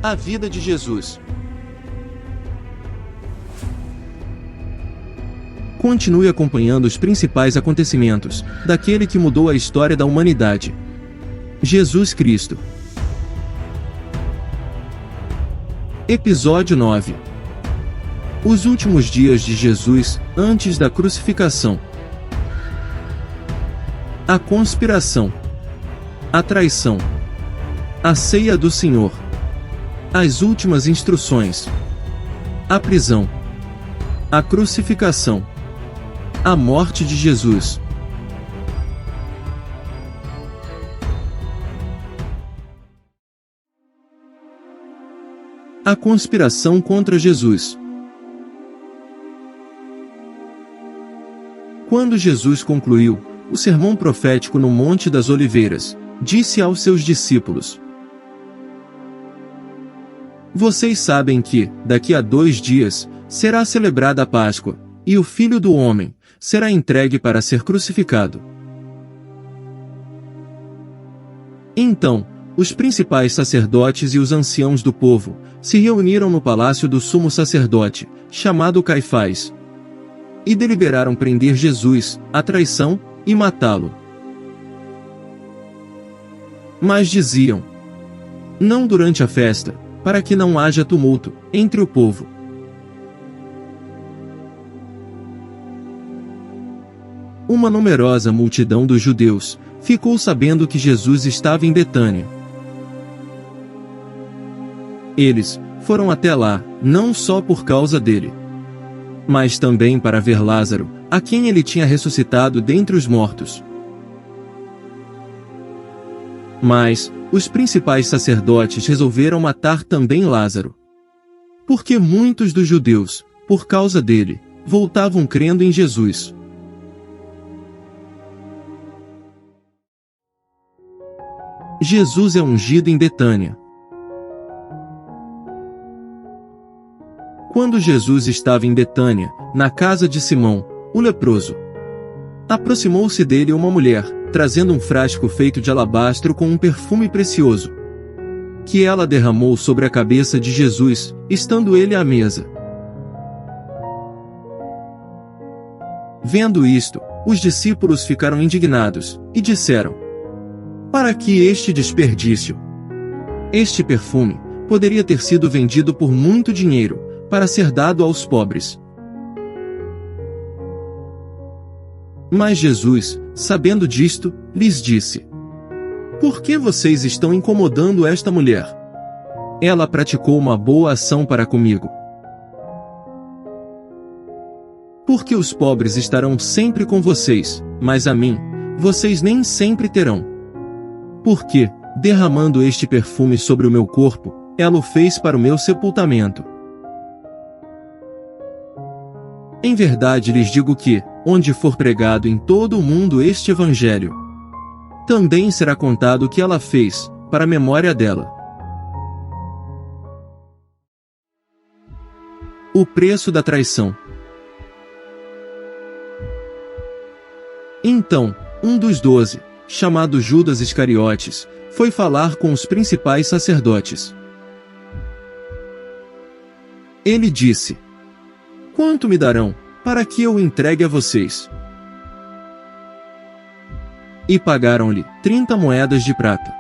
A vida de Jesus. Continue acompanhando os principais acontecimentos daquele que mudou a história da humanidade. Jesus Cristo. Episódio 9. Os últimos dias de Jesus antes da crucificação. A conspiração. A traição. A ceia do Senhor. As últimas instruções. A prisão. A crucificação. A morte de Jesus. A conspiração contra Jesus. Quando Jesus concluiu o sermão profético no Monte das Oliveiras, disse aos seus discípulos: Vocês sabem que, daqui a 2 dias, será celebrada a Páscoa, e o Filho do Homem será entregue para ser crucificado. Então, os principais sacerdotes e os anciãos do povo se reuniram no palácio do sumo sacerdote, chamado Caifás, e deliberaram prender Jesus, à traição, e matá-lo. Mas diziam: Não durante a festa, para que não haja tumulto entre o povo. Uma numerosa multidão dos judeus ficou sabendo que Jesus estava em Betânia. Eles foram até lá, não só por causa dele, mas também para ver Lázaro, a quem ele tinha ressuscitado dentre os mortos. Mas os principais sacerdotes resolveram matar também Lázaro, porque muitos dos judeus, por causa dele, voltavam crendo em Jesus. Jesus é ungido em Betânia. Quando Jesus estava em Betânia, na casa de Simão, o leproso, aproximou-se dele uma mulher, trazendo um frasco feito de alabastro com um perfume precioso, que ela derramou sobre a cabeça de Jesus, estando ele à mesa. Vendo isto, os discípulos ficaram indignados, e disseram: Para que este desperdício? Este perfume poderia ter sido vendido por muito dinheiro, para ser dado aos pobres. Mas Jesus, sabendo disto, lhes disse: Por que vocês estão incomodando esta mulher? Ela praticou uma boa ação para comigo. Porque os pobres estarão sempre com vocês, mas a mim, vocês nem sempre terão. Porque, derramando este perfume sobre o meu corpo, ela o fez para o meu sepultamento. Em verdade lhes digo que, onde for pregado em todo o mundo este evangelho, também será contado o que ela fez, para a memória dela. O preço da traição. Então, um dos 12, chamado Judas Iscariotes, foi falar com os principais sacerdotes. Ele disse: Quanto me darão, para que eu o entregue a vocês? E pagaram-lhe 30 moedas de prata.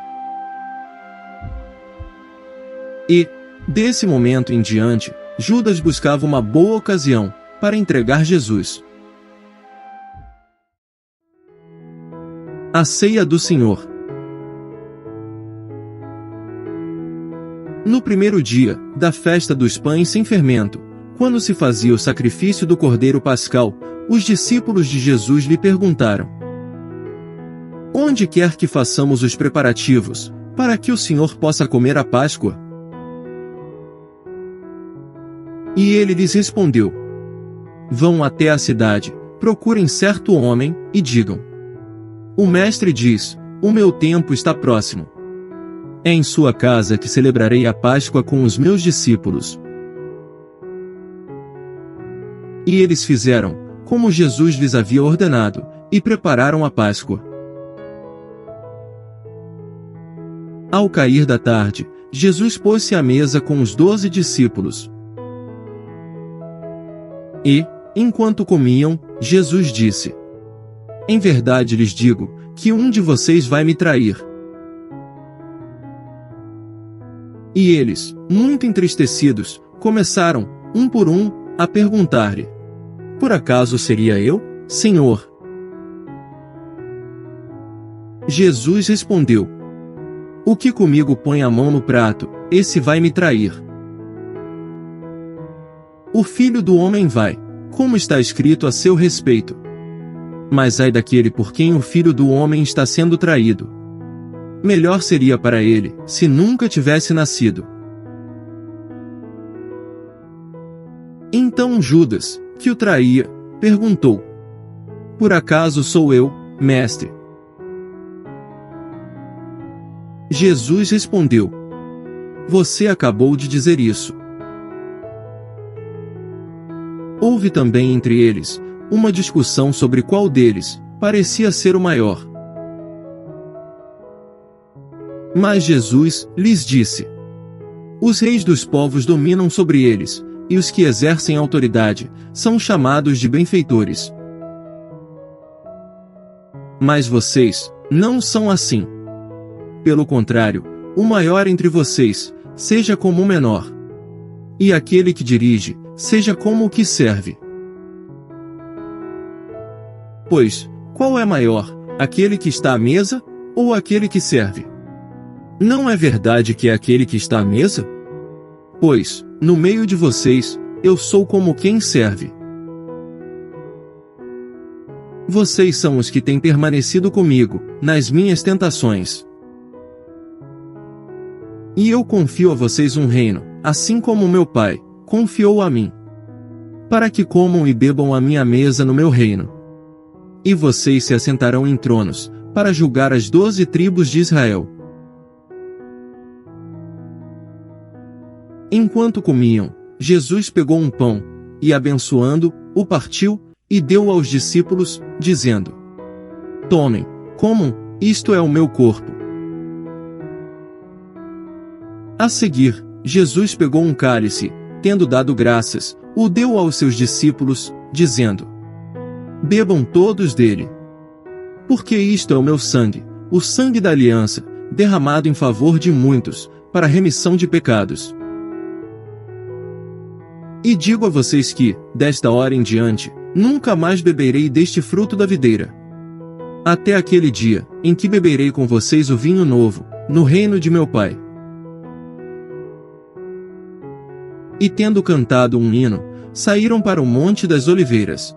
E, desse momento em diante, Judas buscava uma boa ocasião para entregar Jesus. A ceia do Senhor. No primeiro dia da festa dos pães sem fermento, quando se fazia o sacrifício do Cordeiro Pascal, os discípulos de Jesus lhe perguntaram: Onde quer que façamos os preparativos, para que o Senhor possa comer a Páscoa? E ele lhes respondeu: Vão até a cidade, procurem certo homem, e digam: O Mestre diz: O meu tempo está próximo. É em sua casa que celebrarei a Páscoa com os meus discípulos. E eles fizeram como Jesus lhes havia ordenado, e prepararam a Páscoa. Ao cair da tarde, Jesus pôs-se à mesa com os 12 discípulos. E, enquanto comiam, Jesus disse: Em verdade lhes digo, que um de vocês vai me trair. E eles, muito entristecidos, começaram, um por um, a perguntar-lhe: Por acaso seria eu, Senhor? Jesus respondeu: O que comigo põe a mão no prato, esse vai me trair. O Filho do Homem vai, como está escrito a seu respeito. Mas ai daquele por quem o Filho do Homem está sendo traído. Melhor seria para ele, se nunca tivesse nascido. Então Judas, que o traía, perguntou: Por acaso sou eu, mestre? Jesus respondeu: Você acabou de dizer isso. Houve também entre eles uma discussão sobre qual deles parecia ser o maior. Mas Jesus lhes disse: Os reis dos povos dominam sobre eles, e os que exercem autoridade são chamados de benfeitores. Mas vocês não são assim. Pelo contrário, o maior entre vocês seja como o menor. E aquele que dirige seja como o que serve. Pois, qual é maior, aquele que está à mesa, ou aquele que serve? Não é verdade que é aquele que está à mesa? Pois, no meio de vocês, eu sou como quem serve. Vocês são os que têm permanecido comigo, nas minhas tentações. E eu confio a vocês um reino, assim como meu Pai confiou a mim. Para que comam e bebam à minha mesa no meu reino. E vocês se assentarão em tronos, para julgar as 12 tribos de Israel. Enquanto comiam, Jesus pegou um pão, e abençoando, o partiu, e deu aos discípulos, dizendo: Tomem, comam, isto é o meu corpo. A seguir, Jesus pegou um cálice, tendo dado graças, o deu aos seus discípulos, dizendo: Bebam todos dele. Porque isto é o meu sangue, o sangue da aliança, derramado em favor de muitos, para a remissão de pecados. E digo a vocês que, desta hora em diante, nunca mais beberei deste fruto da videira. Até aquele dia, em que beberei com vocês o vinho novo, no reino de meu Pai. E tendo cantado um hino, saíram para o Monte das Oliveiras.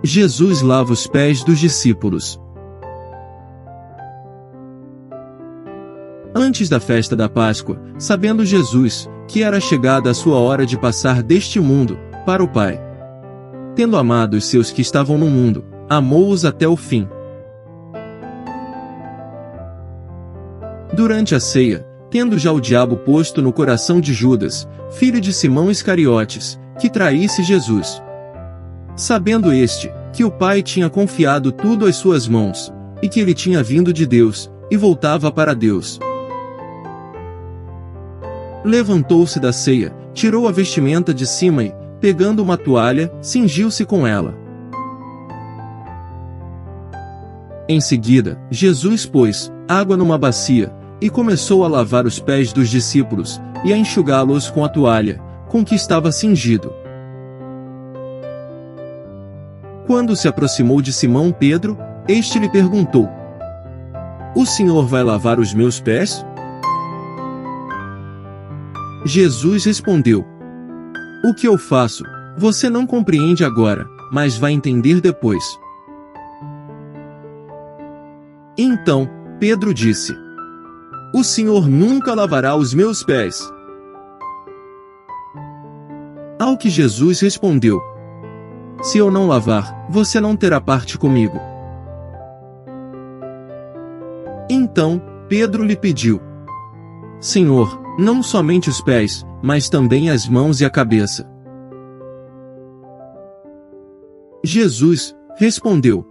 Jesus lava os pés dos discípulos. Antes da festa da Páscoa, sabendo Jesus que era chegada a sua hora de passar deste mundo para o Pai. Tendo amado os seus que estavam no mundo, amou-os até o fim. Durante a ceia, tendo já o diabo posto no coração de Judas, filho de Simão Iscariotes, que traísse Jesus. Sabendo este, que o Pai tinha confiado tudo às suas mãos, e que ele tinha vindo de Deus, e voltava para Deus. Levantou-se da ceia, tirou a vestimenta de cima e, pegando uma toalha, cingiu-se com ela. Em seguida, Jesus pôs água numa bacia, e começou a lavar os pés dos discípulos, e a enxugá-los com a toalha, com que estava cingido. Quando se aproximou de Simão Pedro, este lhe perguntou: O Senhor vai lavar os meus pés? Jesus respondeu: O que eu faço, você não compreende agora, mas vai entender depois. Então, Pedro disse: O Senhor nunca lavará os meus pés. Ao que Jesus respondeu: Se eu não lavar, você não terá parte comigo. Então, Pedro lhe pediu: Senhor, não somente os pés, mas também as mãos e a cabeça. Jesus respondeu: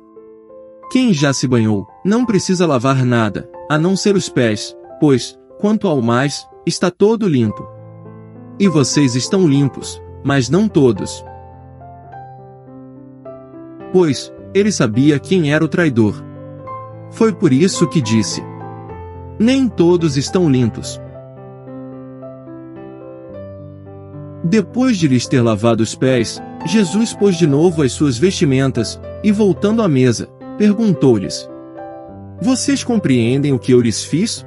Quem já se banhou, não precisa lavar nada, a não ser os pés, pois, quanto ao mais, está todo limpo. E vocês estão limpos, mas não todos. Pois, ele sabia quem era o traidor. Foi por isso que disse: nem todos estão limpos. Depois de lhes ter lavado os pés, Jesus pôs de novo as suas vestimentas, e voltando à mesa, perguntou-lhes: vocês compreendem o que eu lhes fiz?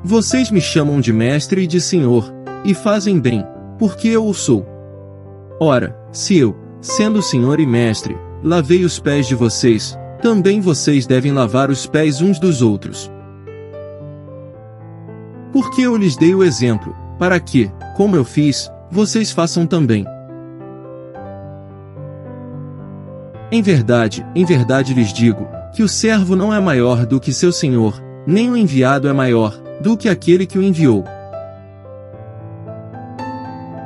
Vocês me chamam de mestre e de senhor, e fazem bem, porque eu o sou. Ora, se eu, sendo senhor e mestre, lavei os pés de vocês, também vocês devem lavar os pés uns dos outros. Porque eu lhes dei o exemplo, para que, como eu fiz, vocês façam também. Em verdade lhes digo, que o servo não é maior do que seu senhor, nem o enviado é maior do que aquele que o enviou.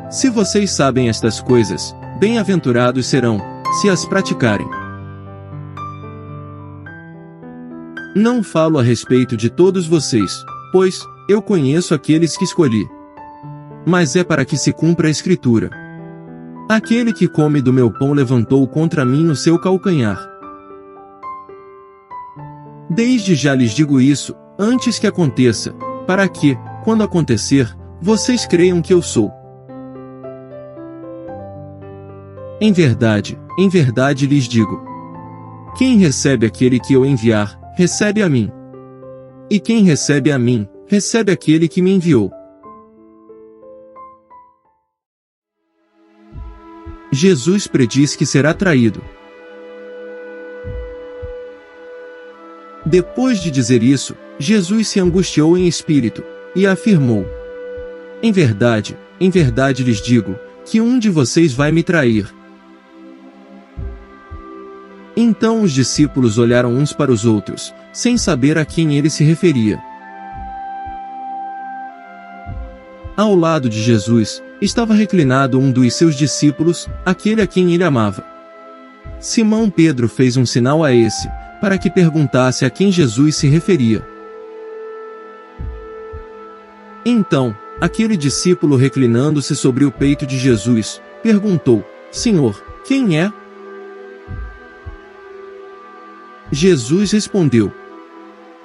Se vocês sabem estas coisas, bem-aventurados serão, se as praticarem. Não falo a respeito de todos vocês, pois, eu conheço aqueles que escolhi. Mas é para que se cumpra a Escritura: aquele que come do meu pão levantou contra mim o seu calcanhar. Desde já lhes digo isso, antes que aconteça, para que, quando acontecer, vocês creiam que eu sou. Em verdade lhes digo: quem recebe aquele que eu enviar, recebe a mim. E quem recebe a mim, recebe aquele que me enviou. Jesus prediz que será traído. Depois de dizer isso, Jesus se angustiou em espírito, e afirmou: em verdade lhes digo, que um de vocês vai me trair. Então os discípulos olharam uns para os outros, sem saber a quem ele se referia. Ao lado de Jesus, estava reclinado um dos seus discípulos, aquele a quem ele amava. Simão Pedro fez um sinal a esse, para que perguntasse a quem Jesus se referia. Então, aquele discípulo reclinando-se sobre o peito de Jesus, perguntou: Senhor, quem é? Jesus respondeu: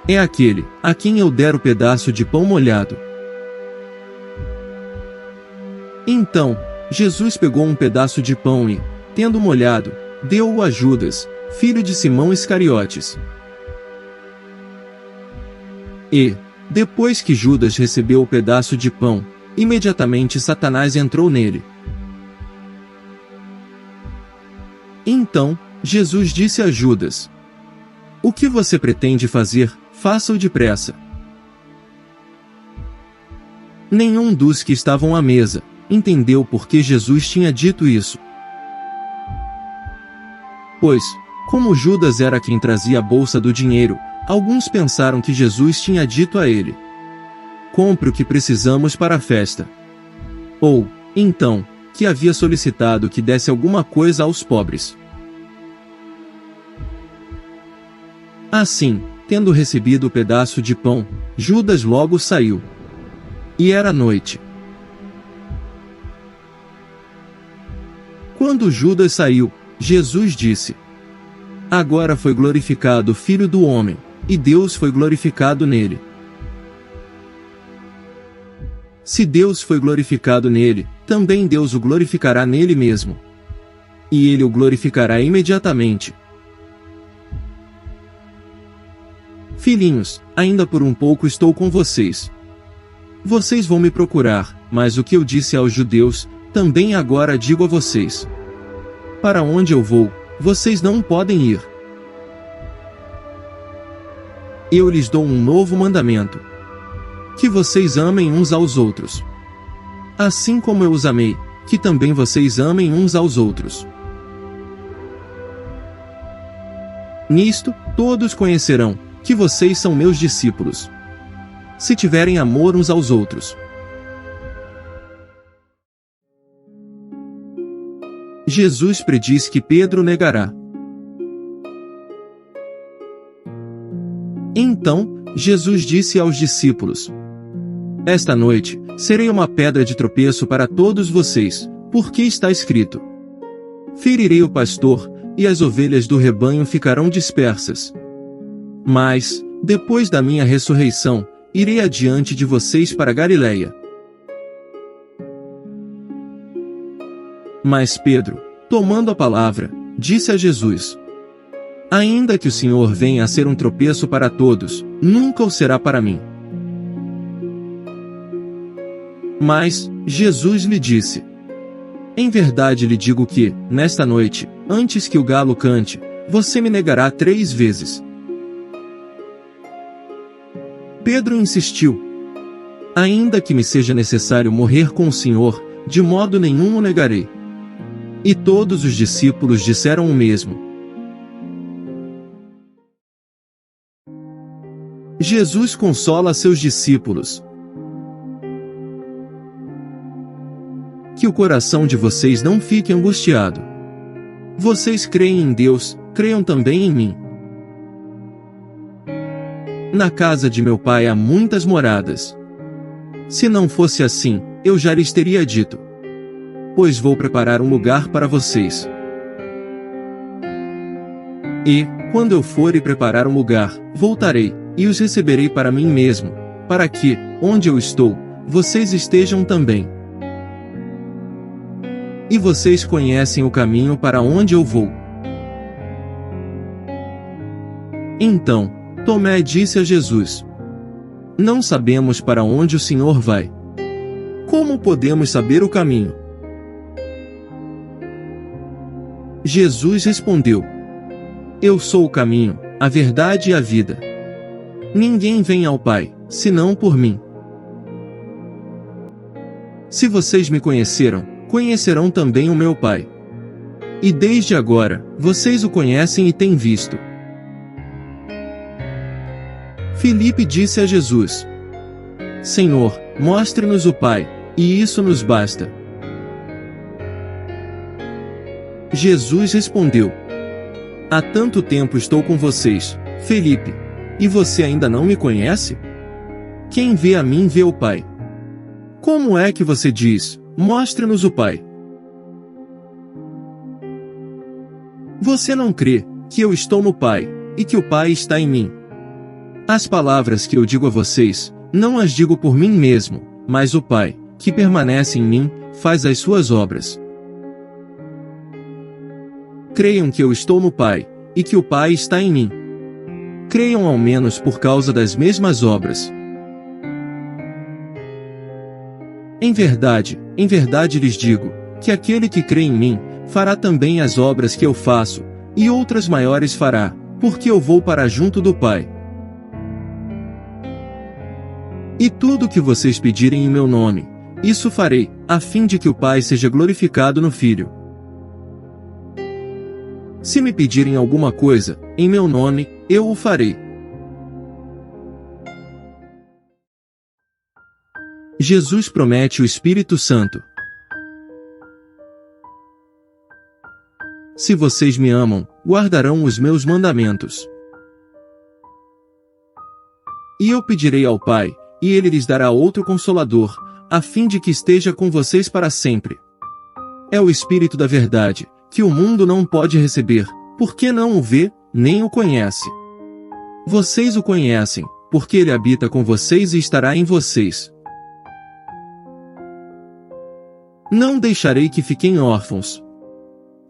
é aquele, a quem eu der o pedaço de pão molhado. Então, Jesus pegou um pedaço de pão e, tendo molhado, deu-o a Judas, filho de Simão Iscariotes. E, depois que Judas recebeu o pedaço de pão, imediatamente Satanás entrou nele. Então, Jesus disse a Judas: o que você pretende fazer, faça-o depressa. Nenhum dos que estavam à mesa entendeu por que Jesus tinha dito isso. Pois, como Judas era quem trazia a bolsa do dinheiro, alguns pensaram que Jesus tinha dito a ele: compre o que precisamos para a festa. Ou, então, que havia solicitado que desse alguma coisa aos pobres. Assim, tendo recebido o pedaço de pão, Judas logo saiu. E era noite. Quando Judas saiu, Jesus disse: agora foi glorificado o Filho do Homem, e Deus foi glorificado nele. Se Deus foi glorificado nele, também Deus o glorificará nele mesmo. E ele o glorificará imediatamente. Filhinhos, ainda por um pouco estou com vocês. Vocês vão me procurar, mas o que eu disse aos judeus, também agora digo a vocês. Para onde eu vou, vocês não podem ir. Eu lhes dou um novo mandamento: que vocês amem uns aos outros. Assim como eu os amei, que também vocês amem uns aos outros. Nisto, todos conhecerão que vocês são meus discípulos, se tiverem amor uns aos outros. Jesus prediz que Pedro negará. Então, Jesus disse aos discípulos: Esta noite, serei uma pedra de tropeço para todos vocês, porque está escrito: Ferirei o pastor, e as ovelhas do rebanho ficarão dispersas. Mas, depois da minha ressurreição, irei adiante de vocês para Galiléia. Mas Pedro, tomando a palavra, disse a Jesus: Ainda que o Senhor venha a ser um tropeço para todos, nunca o será para mim. Mas, Jesus lhe disse: Em verdade lhe digo que, nesta noite, antes que o galo cante, você me negará 3 vezes. Pedro insistiu: Ainda que me seja necessário morrer com o Senhor, de modo nenhum o negarei. E todos os discípulos disseram o mesmo. Jesus consola seus discípulos. Que o coração de vocês não fique angustiado. Vocês creem em Deus, creiam também em mim. Na casa de meu pai há muitas moradas. Se não fosse assim, eu já lhes teria dito. Pois vou preparar um lugar para vocês. E, quando eu for e preparar um lugar, voltarei, e os receberei para mim mesmo, para que, onde eu estou, vocês estejam também. E vocês conhecem o caminho para onde eu vou. Então, Tomé disse a Jesus: Não sabemos para onde o Senhor vai. Como podemos saber o caminho? Jesus respondeu: Eu sou o caminho, a verdade e a vida. Ninguém vem ao Pai, senão por mim. Se vocês me conheceram, conhecerão também o meu Pai. E desde agora, vocês o conhecem e têm visto. Filipe disse a Jesus: Senhor, mostre-nos o Pai, e isso nos basta. Jesus respondeu: Há tanto tempo estou com vocês, Filipe, e você ainda não me conhece? Quem vê a mim vê o Pai. Como é que você diz: mostre-nos o Pai? Você não crê que eu estou no Pai, e que o Pai está em mim? As palavras que eu digo a vocês, não as digo por mim mesmo, mas o Pai, que permanece em mim, faz as suas obras. Creiam que eu estou no Pai, e que o Pai está em mim. Creiam ao menos por causa das mesmas obras. Em verdade lhes digo, que aquele que crê em mim, fará também as obras que eu faço, e outras maiores fará, porque eu vou para junto do Pai. E tudo o que vocês pedirem em meu nome, isso farei, a fim de que o Pai seja glorificado no Filho. Se me pedirem alguma coisa, em meu nome, eu o farei. Jesus promete o Espírito Santo. Se vocês me amam, guardarão os meus mandamentos. E eu pedirei ao Pai, e Ele lhes dará outro Consolador, a fim de que esteja com vocês para sempre. É o Espírito da Verdade, que o mundo não pode receber, porque não o vê, nem o conhece. Vocês o conhecem, porque Ele habita com vocês e estará em vocês. Não deixarei que fiquem órfãos.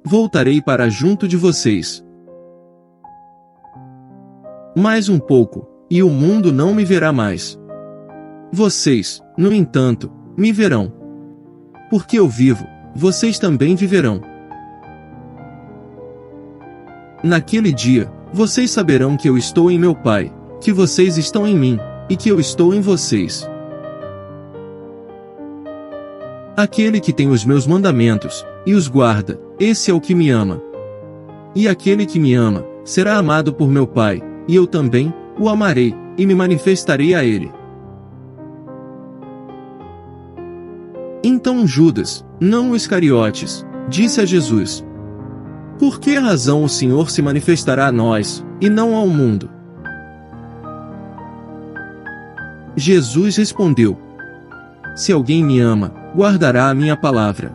Voltarei para junto de vocês. Mais um pouco, e o mundo não me verá mais. Vocês, no entanto, me verão. Porque eu vivo, vocês também viverão. Naquele dia, vocês saberão que eu estou em meu Pai, que vocês estão em mim, e que eu estou em vocês. Aquele que tem os meus mandamentos, e os guarda, esse é o que me ama. E aquele que me ama, será amado por meu Pai, e eu também, o amarei, e me manifestarei a ele. Então Judas, não o Iscariotes, disse a Jesus: Por que razão o Senhor se manifestará a nós, e não ao mundo? Jesus respondeu: Se alguém me ama, guardará a minha palavra.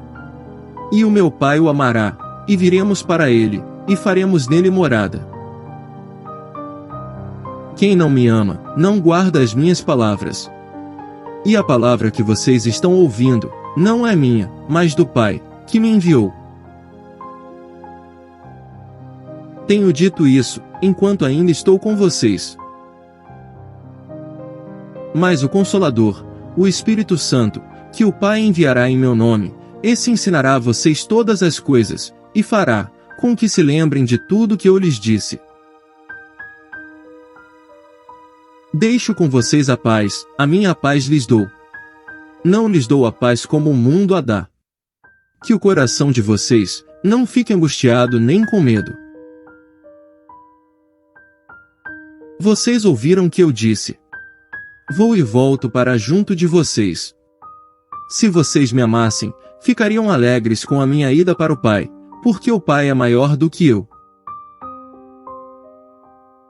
E o meu Pai o amará, e viremos para ele, e faremos nele morada. Quem não me ama, não guarda as minhas palavras. E a palavra que vocês estão ouvindo, não é minha, mas do Pai, que me enviou. Tenho dito isso, enquanto ainda estou com vocês. Mas o Consolador, o Espírito Santo, que o Pai enviará em meu nome, esse ensinará a vocês todas as coisas, e fará, com que se lembrem de tudo que eu lhes disse. Deixo com vocês a paz, a minha paz lhes dou. Não lhes dou a paz como o mundo a dá. Que o coração de vocês não fique angustiado nem com medo. Vocês ouviram que eu disse: Vou e volto para junto de vocês. Se vocês me amassem, ficariam alegres com a minha ida para o Pai, porque o Pai é maior do que eu.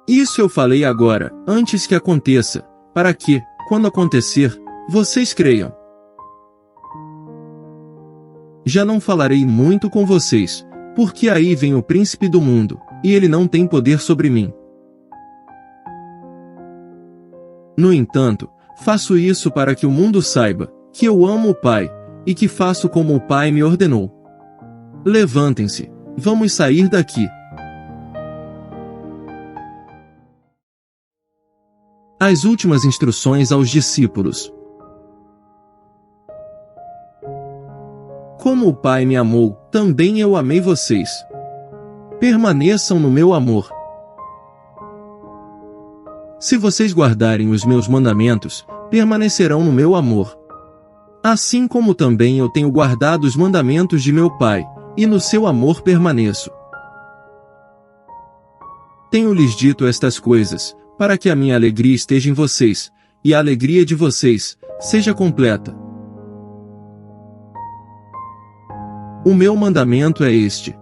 Isso eu falei agora, antes que aconteça, para que, quando acontecer, vocês creiam. Já não falarei muito com vocês, porque aí vem o príncipe do mundo, e ele não tem poder sobre mim. No entanto, faço isso para que o mundo saiba que eu amo o Pai, e que faço como o Pai me ordenou. Levantem-se, vamos sair daqui. As últimas instruções aos discípulos. Como o Pai me amou, também eu amei vocês. Permaneçam no meu amor. Se vocês guardarem os meus mandamentos, permanecerão no meu amor. Assim como também eu tenho guardado os mandamentos de meu Pai, e no seu amor permaneço. Tenho-lhes dito estas coisas, para que a minha alegria esteja em vocês, e a alegria de vocês seja completa. O meu mandamento é este: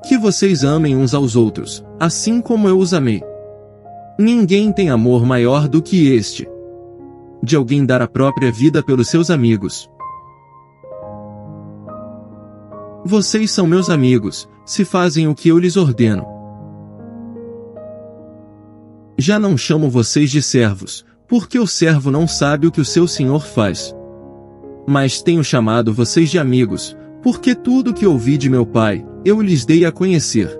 que vocês amem uns aos outros, assim como eu os amei. Ninguém tem amor maior do que este, de alguém dar a própria vida pelos seus amigos. Vocês são meus amigos, se fazem o que eu lhes ordeno. Já não chamo vocês de servos, porque o servo não sabe o que o seu senhor faz. Mas tenho chamado vocês de amigos, porque tudo o que ouvi de meu Pai, eu lhes dei a conhecer.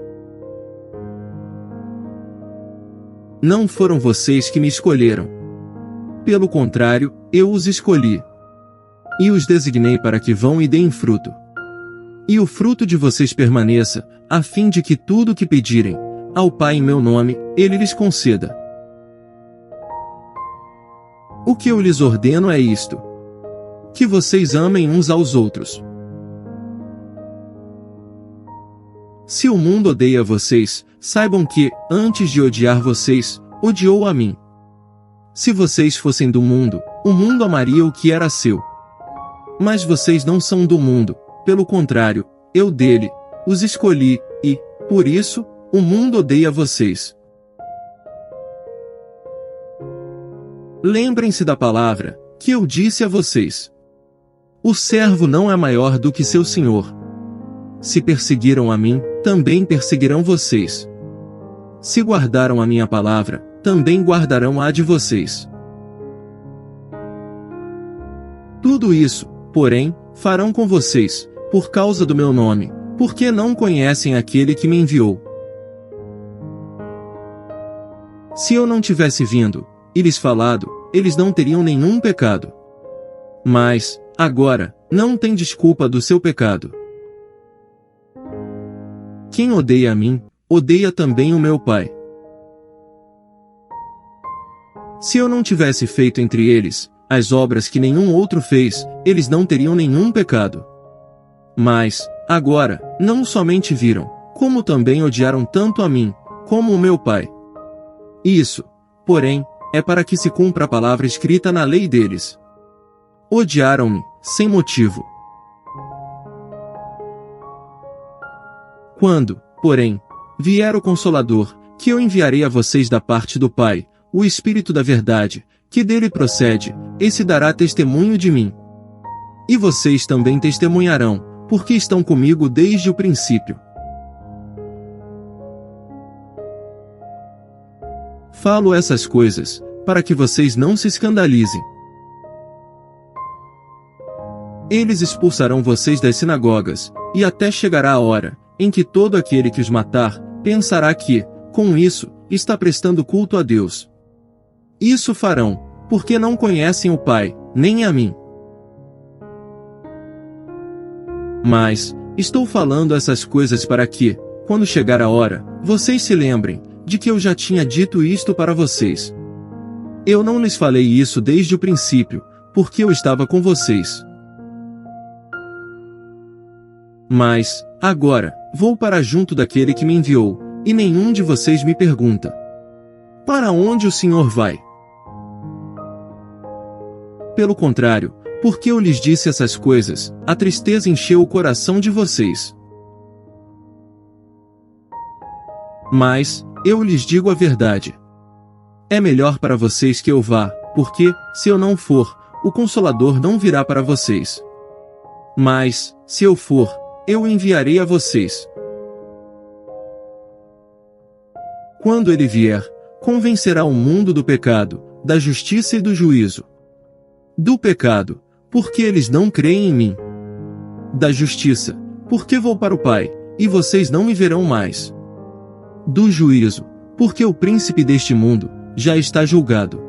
Não foram vocês que me escolheram. Pelo contrário, eu os escolhi. E os designei para que vão e deem fruto. E o fruto de vocês permaneça, a fim de que tudo o que pedirem ao Pai em meu nome, Ele lhes conceda. O que eu lhes ordeno é isto: que vocês amem uns aos outros. Se o mundo odeia vocês, saibam que, antes de odiar vocês, odiou a mim. Se vocês fossem do mundo, o mundo amaria o que era seu. Mas vocês não são do mundo, pelo contrário, eu dele os escolhi, e, por isso, o mundo odeia vocês. Lembrem-se da palavra que eu disse a vocês: o servo não é maior do que seu senhor. Se perseguiram a mim, também perseguirão vocês. Se guardaram a minha palavra, também guardarão a de vocês. Tudo isso, porém, farão com vocês, por causa do meu nome, porque não conhecem aquele que me enviou. Se eu não tivesse vindo e lhes falado, eles não teriam nenhum pecado. Mas, agora, não tem desculpa do seu pecado. Quem odeia a mim, odeia também o meu Pai. Se eu não tivesse feito entre eles as obras que nenhum outro fez, eles não teriam nenhum pecado. Mas, agora, não somente viram, como também odiaram tanto a mim, como o meu Pai. Isso, porém, é para que se cumpra a palavra escrita na lei deles. Odiaram-me, sem motivo. Quando, porém, vier o Consolador, que eu enviarei a vocês da parte do Pai, o Espírito da verdade, que dele procede, esse dará testemunho de mim. E vocês também testemunharão, porque estão comigo desde o princípio. Falo essas coisas, para que vocês não se escandalizem. Eles expulsarão vocês das sinagogas, e até chegará a hora, em que todo aquele que os matar, pensará que, com isso, está prestando culto a Deus. Isso farão, porque não conhecem o Pai, nem a mim. Mas, estou falando essas coisas para que, quando chegar a hora, vocês se lembrem, de que eu já tinha dito isto para vocês. Eu não lhes falei isso desde o princípio, porque eu estava com vocês. Mas, agora, vou para junto daquele que me enviou, e nenhum de vocês me pergunta: para onde o Senhor vai? Pelo contrário, porque eu lhes disse essas coisas, a tristeza encheu o coração de vocês. Mas, eu lhes digo a verdade. É melhor para vocês que eu vá, porque, se eu não for, o Consolador não virá para vocês. Mas, se eu for, eu o enviarei a vocês. Quando ele vier, convencerá o mundo do pecado, da justiça e do juízo. Do pecado, porque eles não creem em mim. Da justiça, porque vou para o Pai, e vocês não me verão mais. Do juízo, porque o príncipe deste mundo já está julgado.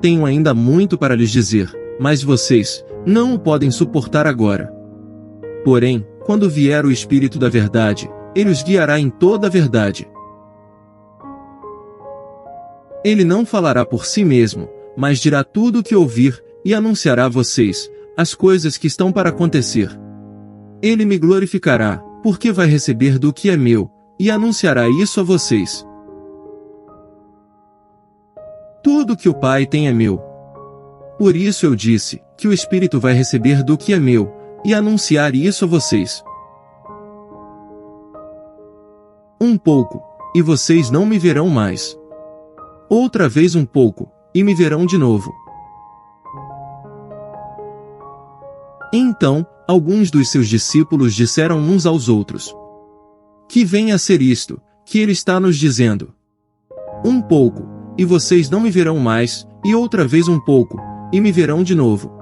Tenho ainda muito para lhes dizer, mas vocês não o podem suportar agora. Porém, quando vier o Espírito da verdade, ele os guiará em toda a verdade. Ele não falará por si mesmo, mas dirá tudo o que ouvir, e anunciará a vocês as coisas que estão para acontecer. Ele me glorificará, porque vai receber do que é meu, e anunciará isso a vocês. Tudo que o Pai tem é meu. Por isso eu disse, que o Espírito vai receber do que é meu, e anunciar isso a vocês. Um pouco, e vocês não me verão mais. Outra vez um pouco, e me verão de novo. Então, alguns dos seus discípulos disseram uns aos outros: que venha a ser isto, que ele está nos dizendo. Um pouco, e vocês não me verão mais, e outra vez um pouco, e me verão de novo.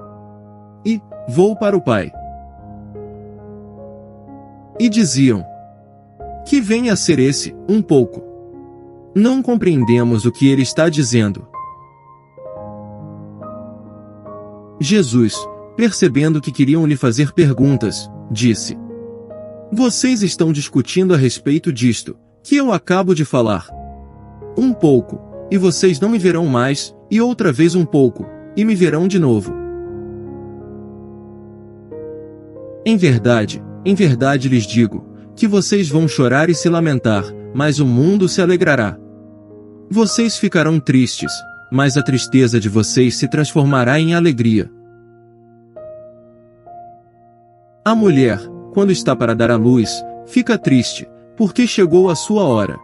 E, vou para o Pai. E diziam: que venha a ser esse, um pouco. Não compreendemos o que ele está dizendo. Jesus, percebendo que queriam lhe fazer perguntas, disse: vocês estão discutindo a respeito disto, que eu acabo de falar. Um pouco, e vocês não me verão mais, e outra vez um pouco, e me verão de novo. Em verdade lhes digo, que vocês vão chorar e se lamentar, mas o mundo se alegrará. Vocês ficarão tristes, mas a tristeza de vocês se transformará em alegria. A mulher, quando está para dar à luz, fica triste, porque chegou a sua hora.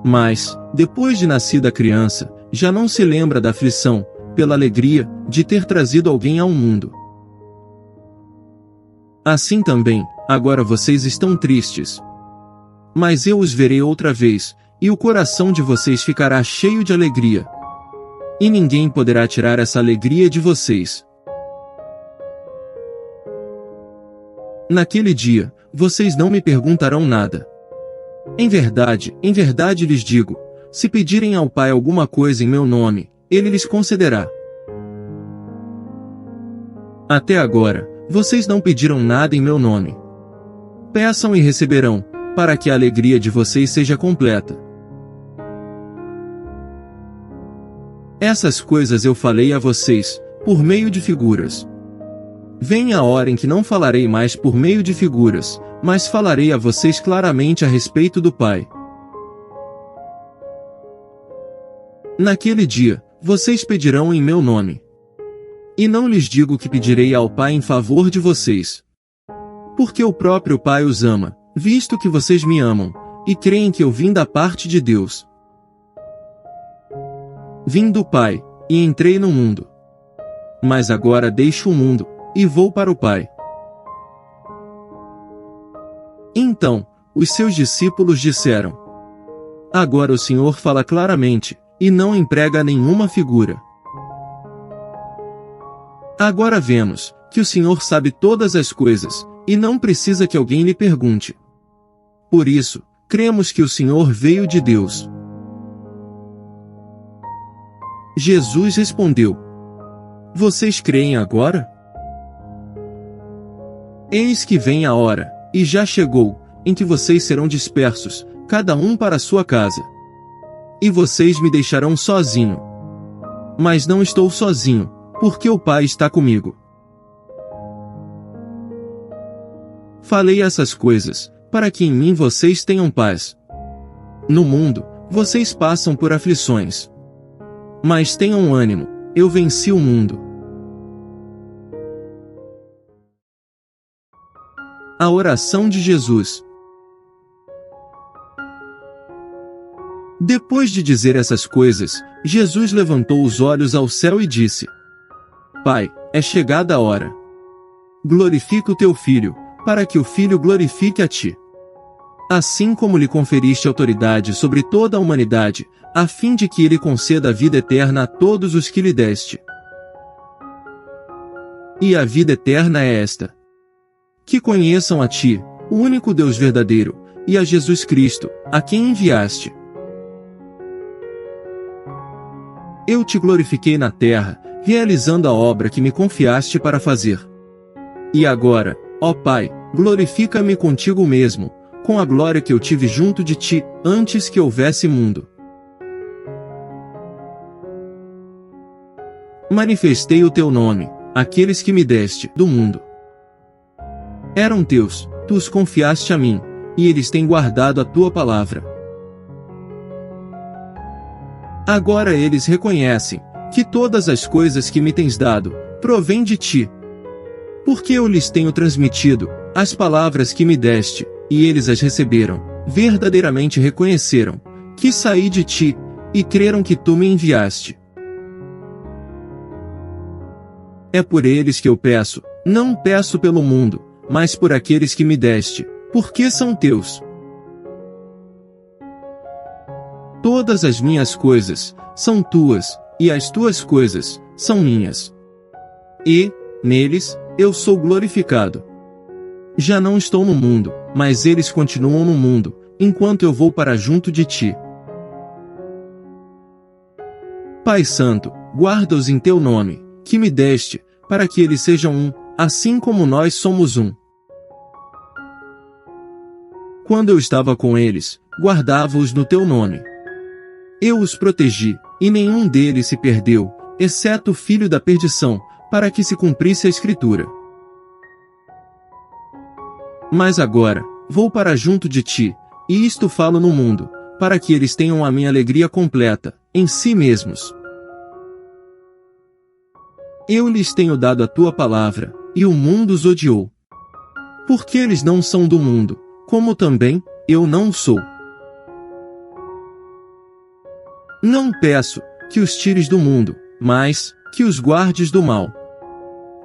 Mas, depois de nascida a criança, já não se lembra da aflição, pela alegria, de ter trazido alguém ao mundo. Assim também, agora vocês estão tristes. Mas eu os verei outra vez, e o coração de vocês ficará cheio de alegria. E ninguém poderá tirar essa alegria de vocês. Naquele dia, vocês não me perguntarão nada. Em verdade lhes digo, se pedirem ao Pai alguma coisa em meu nome, ele lhes concederá. Até agora, vocês não pediram nada em meu nome. Peçam e receberão, para que a alegria de vocês seja completa. Essas coisas eu falei a vocês, por meio de figuras. Vem a hora em que não falarei mais por meio de figuras, mas falarei a vocês claramente a respeito do Pai. Naquele dia, vocês pedirão em meu nome. E não lhes digo que pedirei ao Pai em favor de vocês. Porque o próprio Pai os ama, visto que vocês me amam, e creem que eu vim da parte de Deus. Vim do Pai, e entrei no mundo. Mas agora deixo o mundo, e vou para o Pai. Então, os seus discípulos disseram: Agora o Senhor fala claramente, e não emprega nenhuma figura. Agora vemos que o Senhor sabe todas as coisas, e não precisa que alguém lhe pergunte. Por isso, cremos que o Senhor veio de Deus. Jesus respondeu: Vocês creem agora? Eis que vem a hora, e já chegou, em que vocês serão dispersos, cada um para a sua casa. E vocês me deixarão sozinho. Mas não estou sozinho, porque o Pai está comigo. Falei essas coisas, para que em mim vocês tenham paz. No mundo, vocês passam por aflições. Mas tenham ânimo, eu venci o mundo. A oração de Jesus. Depois de dizer essas coisas, Jesus levantou os olhos ao céu e disse: Pai, é chegada a hora. Glorifica o teu Filho, para que o Filho glorifique a ti. Assim como lhe conferiste autoridade sobre toda a humanidade, a fim de que ele conceda a vida eterna a todos os que lhe deste. E a vida eterna é esta: que conheçam a ti, o único Deus verdadeiro, e a Jesus Cristo, a quem enviaste. Eu te glorifiquei na terra, realizando a obra que me confiaste para fazer. E agora, ó Pai, glorifica-me contigo mesmo, com a glória que eu tive junto de ti, antes que houvesse mundo. Manifestei o teu nome, àqueles que me deste, do mundo. Eram teus, tu os confiaste a mim, e eles têm guardado a tua palavra. Agora eles reconhecem que todas as coisas que me tens dado provêm de ti. Porque eu lhes tenho transmitido as palavras que me deste, e eles as receberam, verdadeiramente reconheceram que saí de ti, e creram que tu me enviaste. É por eles que eu peço, não peço pelo mundo, mas por aqueles que me deste, porque são teus. Todas as minhas coisas são tuas, e as tuas coisas são minhas. E, neles, eu sou glorificado. Já não estou no mundo, mas eles continuam no mundo, enquanto eu vou para junto de ti. Pai Santo, guarda-os em teu nome, que me deste, para que eles sejam um, assim como nós somos um. Quando eu estava com eles, guardava-os no teu nome. Eu os protegi, e nenhum deles se perdeu, exceto o filho da perdição, para que se cumprisse a Escritura. Mas agora, vou para junto de ti, e isto falo no mundo, para que eles tenham a minha alegria completa, em si mesmos. Eu lhes tenho dado a tua palavra, e o mundo os odiou. Porque eles não são do mundo, como também eu não sou. Não peço que os tires do mundo, mas que os guardes do mal.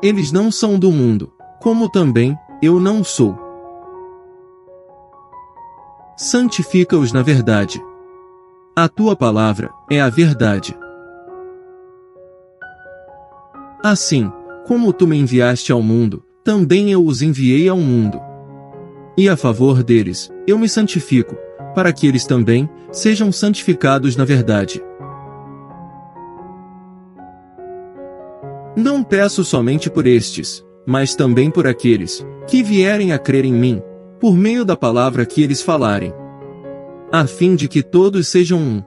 Eles não são do mundo, como também eu não sou. Santifica-os na verdade. A tua palavra é a verdade. Assim, como tu me enviaste ao mundo, também eu os enviei ao mundo. E a favor deles, eu me santifico, para que eles também sejam santificados na verdade. Não peço somente por estes, mas também por aqueles que vierem a crer em mim, por meio da palavra que eles falarem, a fim de que todos sejam um.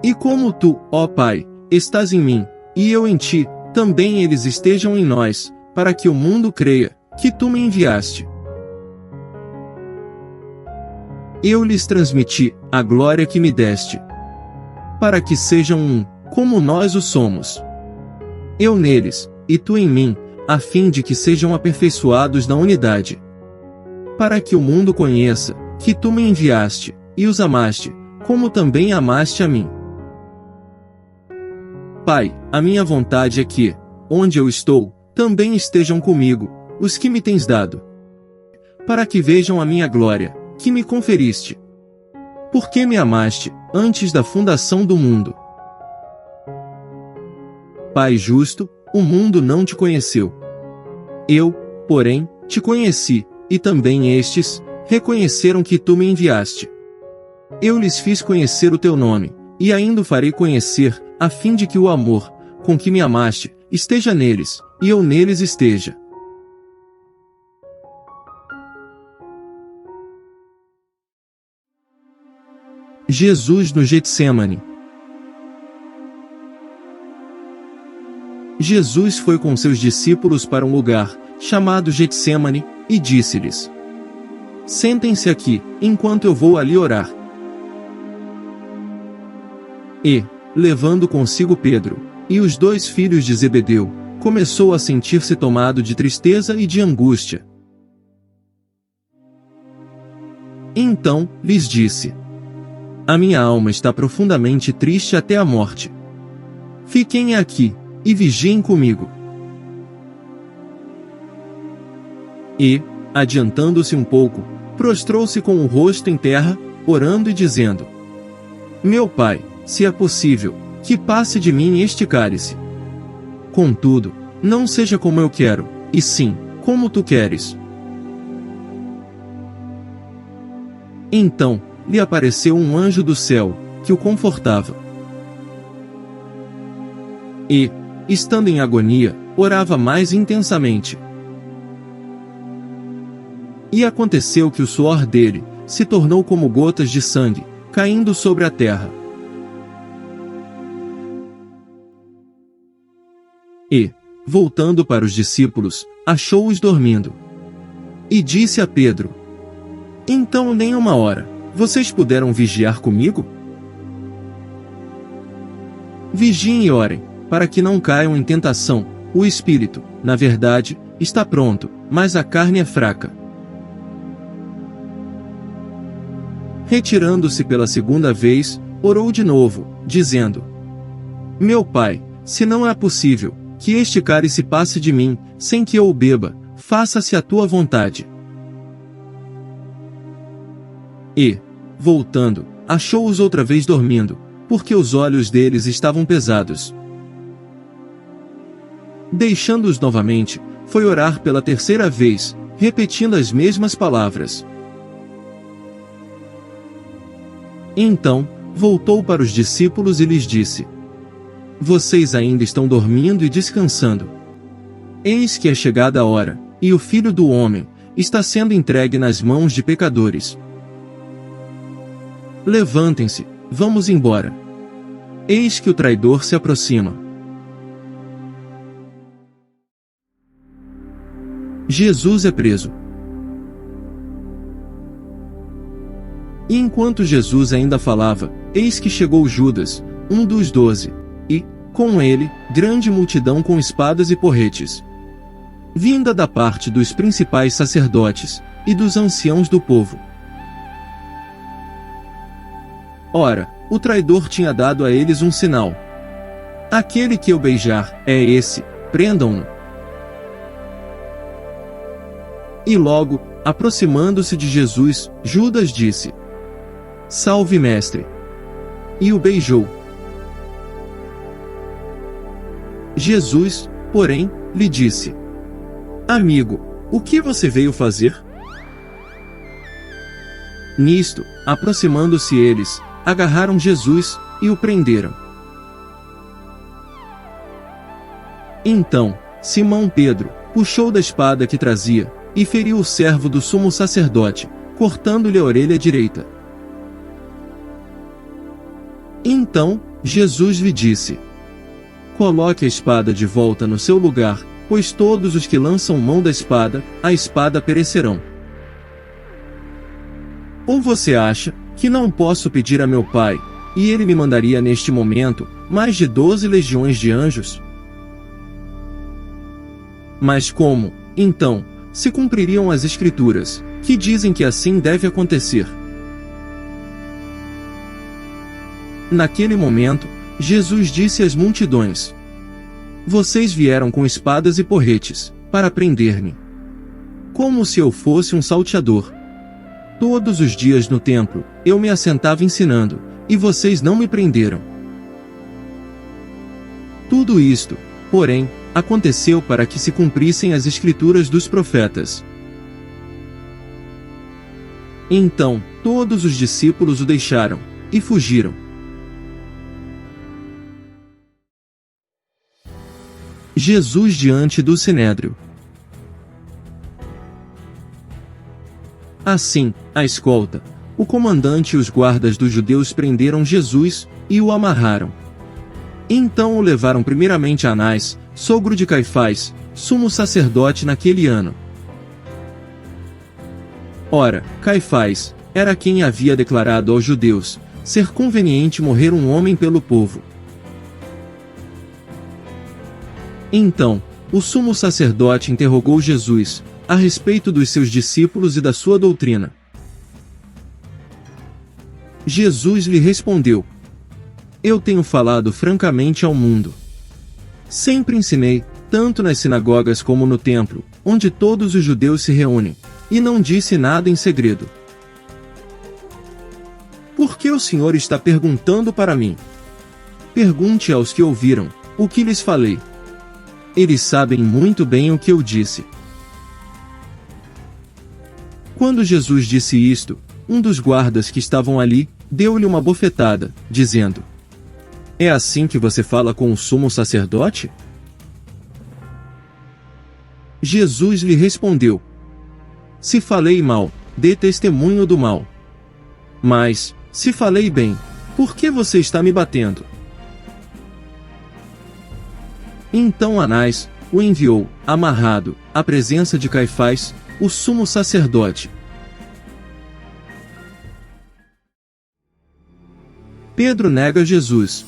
E como tu, ó Pai, estás em mim, e eu em ti, também eles estejam em nós, para que o mundo creia que tu me enviaste. Eu lhes transmiti a glória que me deste, para que sejam um, como nós o somos. Eu neles, e tu em mim, a fim de que sejam aperfeiçoados na unidade. Para que o mundo conheça que tu me enviaste, e os amaste, como também amaste a mim. Pai, a minha vontade é que, onde eu estou, também estejam comigo, os que me tens dado, para que vejam a minha glória, que me conferiste. Porque me amaste, antes da fundação do mundo. Pai justo, o mundo não te conheceu. Eu, porém, te conheci, e também estes reconheceram que tu me enviaste. Eu lhes fiz conhecer o teu nome, e ainda o farei conhecer, a fim de que o amor, com que me amaste, esteja neles, e eu neles esteja. Jesus no Getsêmani. Jesus foi com seus discípulos para um lugar, chamado Getsêmani, e disse-lhes: Sentem-se aqui, enquanto eu vou ali orar. E, levando consigo Pedro, e os 2 filhos de Zebedeu, começou a sentir-se tomado de tristeza e de angústia. Então, lhes disse: A minha alma está profundamente triste até a morte. Fiquem aqui, e vigiem comigo. E, adiantando-se um pouco, prostrou-se com o rosto em terra, orando e dizendo: Meu Pai, se é possível, que passe de mim este cálice. Contudo, não seja como eu quero, e sim, como tu queres. Então, lhe apareceu um anjo do céu, que o confortava. E, estando em agonia, orava mais intensamente. E aconteceu que o suor dele se tornou como gotas de sangue, caindo sobre a terra. E, voltando para os discípulos, achou-os dormindo. E disse a Pedro: Então nem uma hora, vocês puderam vigiar comigo? Vigiem e orem, para que não caiam em tentação. O espírito, na verdade, está pronto, mas a carne é fraca. Retirando-se pela 2ª vez, orou de novo, dizendo: Meu Pai, se não é possível, que este cálice passe de mim, sem que eu o beba, faça-se a tua vontade. E, voltando, achou-os outra vez dormindo, porque os olhos deles estavam pesados. Deixando-os novamente, foi orar pela 3ª vez, repetindo as mesmas palavras. Então, voltou para os discípulos e lhes disse: Vocês ainda estão dormindo e descansando. Eis que é chegada a hora, e o Filho do Homem está sendo entregue nas mãos de pecadores. Levantem-se, vamos embora. Eis que o traidor se aproxima. Jesus é preso. E enquanto Jesus ainda falava, eis que chegou Judas, um dos 12, e, com ele, grande multidão com espadas e porretes, vinda da parte dos principais sacerdotes, e dos anciãos do povo. Ora, o traidor tinha dado a eles um sinal: Aquele que eu beijar, é esse, prendam-no. E logo, aproximando-se de Jesus, Judas disse: Salve, mestre! E o beijou. Jesus, porém, lhe disse: Amigo, o que você veio fazer? Nisto, aproximando-se eles, agarraram Jesus, e o prenderam. Então, Simão Pedro puxou da espada que trazia, e feriu o servo do sumo sacerdote, cortando-lhe a orelha direita. Então, Jesus lhe disse: Coloque a espada de volta no seu lugar, pois todos os que lançam mão da espada, a espada perecerão. Ou você acha que não posso pedir a meu Pai, e ele me mandaria neste momento mais de 12 legiões de anjos? Mas como, então, se cumpririam as Escrituras, que dizem que assim deve acontecer? Naquele momento, Jesus disse às multidões: Vocês vieram com espadas e porretes, para prender-me. Como se eu fosse um salteador. Todos os dias no templo, eu me assentava ensinando, e vocês não me prenderam. Tudo isto, porém, aconteceu para que se cumprissem as escrituras dos profetas. Então, todos os discípulos o deixaram, e fugiram. Jesus diante do Sinédrio. Assim, a escolta, o comandante e os guardas dos judeus prenderam Jesus, e o amarraram. Então o levaram primeiramente a Anás, sogro de Caifás, sumo sacerdote naquele ano. Ora, Caifás era quem havia declarado aos judeus ser conveniente morrer um homem pelo povo. Então, o sumo sacerdote interrogou Jesus a respeito dos seus discípulos e da sua doutrina. Jesus lhe respondeu: Eu tenho falado francamente ao mundo. Sempre ensinei, tanto nas sinagogas como no templo, onde todos os judeus se reúnem, e não disse nada em segredo. Por que o Senhor está perguntando para mim? Pergunte aos que ouviram o que lhes falei. Eles sabem muito bem o que eu disse. Quando Jesus disse isto, um dos guardas que estavam ali deu-lhe uma bofetada, dizendo: É assim que você fala com o sumo sacerdote? Jesus lhe respondeu: Se falei mal, dê testemunho do mal. Mas, se falei bem, por que você está me batendo? Então Anás o enviou, amarrado, à presença de Caifás, o sumo sacerdote. Pedro nega Jesus.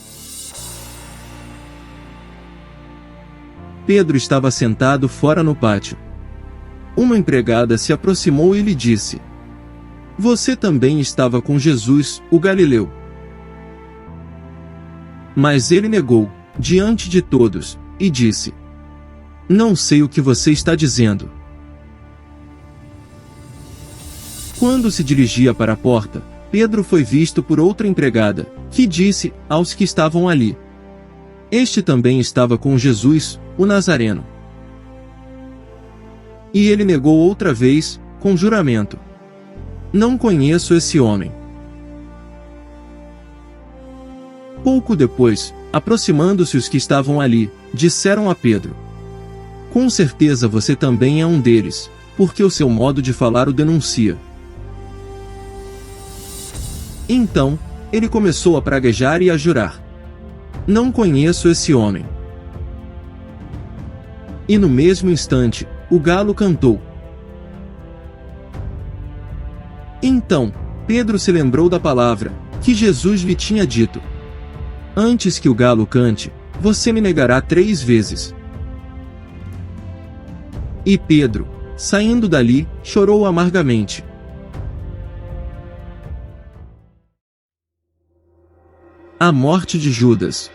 Pedro estava sentado fora no pátio. Uma empregada se aproximou e lhe disse: Você também estava com Jesus, o Galileu. Mas ele negou, diante de todos, e disse: Não sei o que você está dizendo. Quando se dirigia para a porta, Pedro foi visto por outra empregada, que disse aos que estavam ali: Este também estava com Jesus, o Nazareno. E ele negou outra vez, com juramento: Não conheço esse homem. Pouco depois, aproximando-se os que estavam ali, disseram a Pedro: Com certeza você também é um deles, porque o seu modo de falar o denuncia. Então, ele começou a praguejar e a jurar: Não conheço esse homem. E no mesmo instante, o galo cantou. Então, Pedro se lembrou da palavra que Jesus lhe tinha dito: Antes que o galo cante, você me negará 3 vezes. E Pedro, saindo dali, chorou amargamente. A morte de Judas.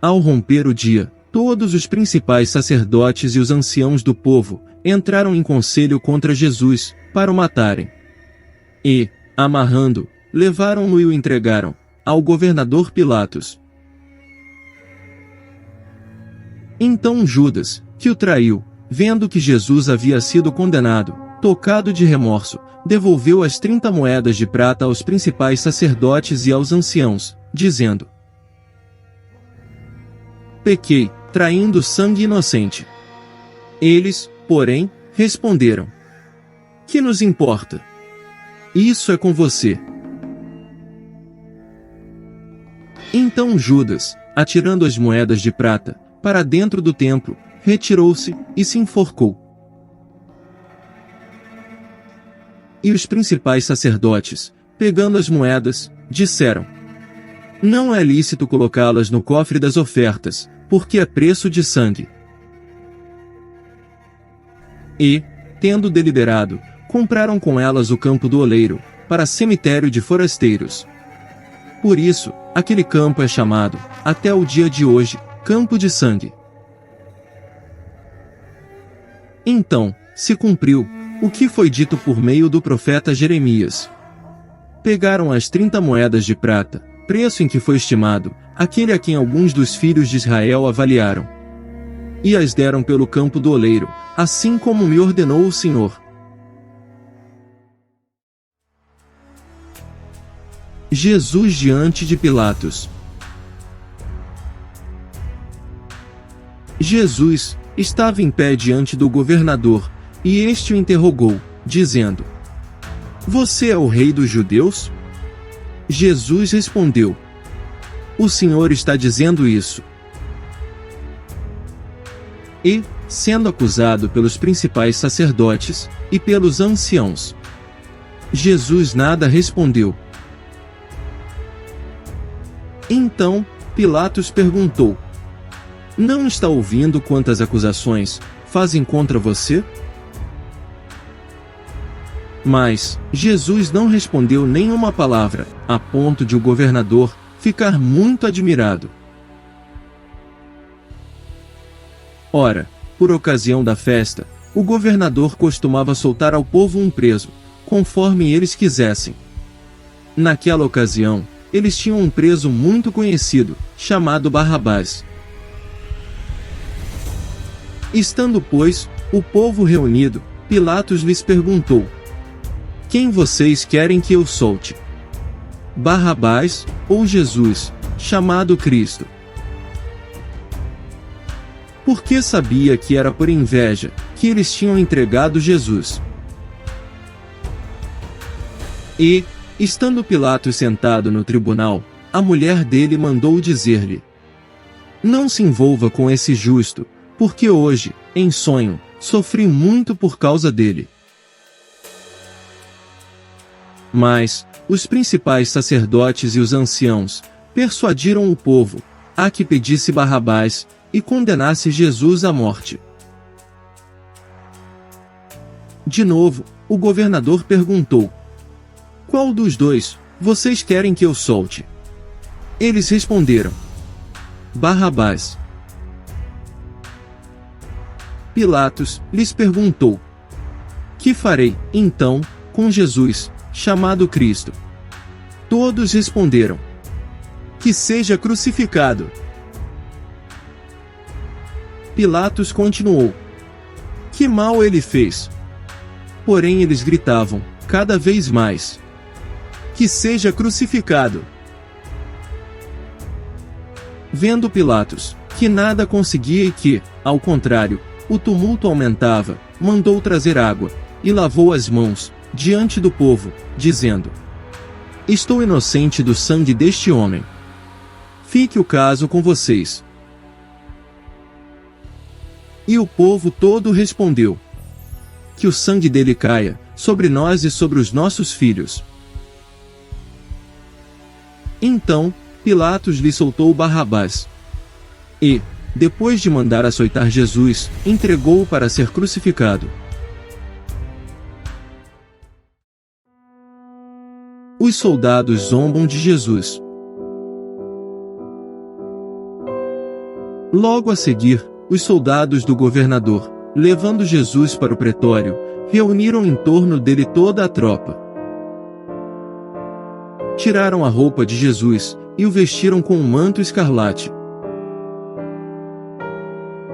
Ao romper o dia, todos os principais sacerdotes e os anciãos do povo entraram em conselho contra Jesus, para o matarem. E, amarrando, levaram-no e o entregaram ao governador Pilatos. Então Judas, que o traiu, vendo que Jesus havia sido condenado, tocado de remorso, devolveu as 30 moedas de prata aos principais sacerdotes e aos anciãos, dizendo: Pequei, traindo sangue inocente. Eles, porém, responderam: Que nos importa? Isso é com você. Então Judas, atirando as moedas de prata para dentro do templo, retirou-se e se enforcou. E os principais sacerdotes, pegando as moedas, disseram: Não é lícito colocá-las no cofre das ofertas, porque é preço de sangue. E, tendo deliberado, compraram com elas o campo do oleiro, para cemitério de forasteiros. Por isso, aquele campo é chamado, até o dia de hoje, Campo de Sangue. Então, se cumpriu o que foi dito por meio do profeta Jeremias. Pegaram as 30 moedas de prata, preço em que foi estimado, aquele a quem alguns dos filhos de Israel avaliaram, e as deram pelo campo do oleiro, assim como me ordenou o Senhor. Jesus diante de Pilatos. Jesus estava em pé diante do governador, e este o interrogou, dizendo: Você é o rei dos judeus? Jesus respondeu: O Senhor está dizendo isso. E, sendo acusado pelos principais sacerdotes e pelos anciãos, Jesus nada respondeu. Então, Pilatos perguntou: Não está ouvindo quantas acusações fazem contra você? Mas, Jesus não respondeu nenhuma palavra, a ponto de o governador ficar muito admirado. Ora, por ocasião da festa, o governador costumava soltar ao povo um preso, conforme eles quisessem. Naquela ocasião, eles tinham um preso muito conhecido, chamado Barrabás. Estando, pois, o povo reunido, Pilatos lhes perguntou: Quem vocês querem que eu solte? Barrabás, ou Jesus, chamado Cristo? Porque sabia que era por inveja que eles tinham entregado Jesus. E, estando Pilatos sentado no tribunal, a mulher dele mandou dizer-lhe: Não se envolva com esse justo, porque hoje, em sonho, sofri muito por causa dele. Mas, os principais sacerdotes e os anciãos persuadiram o povo a que pedisse Barrabás e condenasse Jesus à morte. De novo, o governador perguntou: Qual dos dois vocês querem que eu solte? Eles responderam: Barrabás. Pilatos lhes perguntou: Que farei, então, com Jesus, chamado Cristo? Todos responderam: Que seja crucificado. Pilatos continuou: Que mal ele fez? Porém eles gritavam, cada vez mais: Que seja crucificado. Vendo Pilatos que nada conseguia e que, ao contrário, o tumulto aumentava, mandou trazer água, e lavou as mãos, diante do povo, dizendo: Estou inocente do sangue deste homem. Fique o caso com vocês. E o povo todo respondeu: Que o sangue dele caia sobre nós e sobre os nossos filhos. Então, Pilatos lhe soltou Barrabás. E, depois de mandar açoitar Jesus, entregou-o para ser crucificado. Os soldados zombam de Jesus. Logo a seguir, os soldados do governador, levando Jesus para o pretório, reuniram em torno dele toda a tropa. Tiraram a roupa de Jesus e o vestiram com um manto escarlate.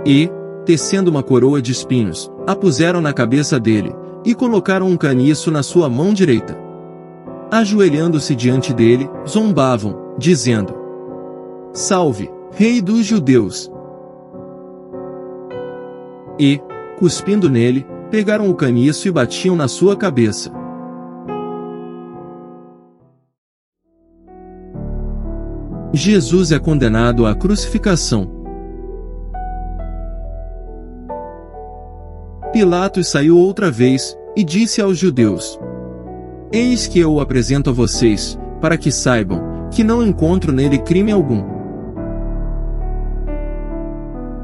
E, tecendo uma coroa de espinhos, a puseram na cabeça dele, e colocaram um caniço na sua mão direita. Ajoelhando-se diante dele, zombavam, dizendo: Salve, Rei dos Judeus! E, cuspindo nele, pegaram o caniço e batiam na sua cabeça. Jesus é condenado à crucificação. Pilatos saiu outra vez, e disse aos judeus: Eis que eu o apresento a vocês, para que saibam, que não encontro nele crime algum.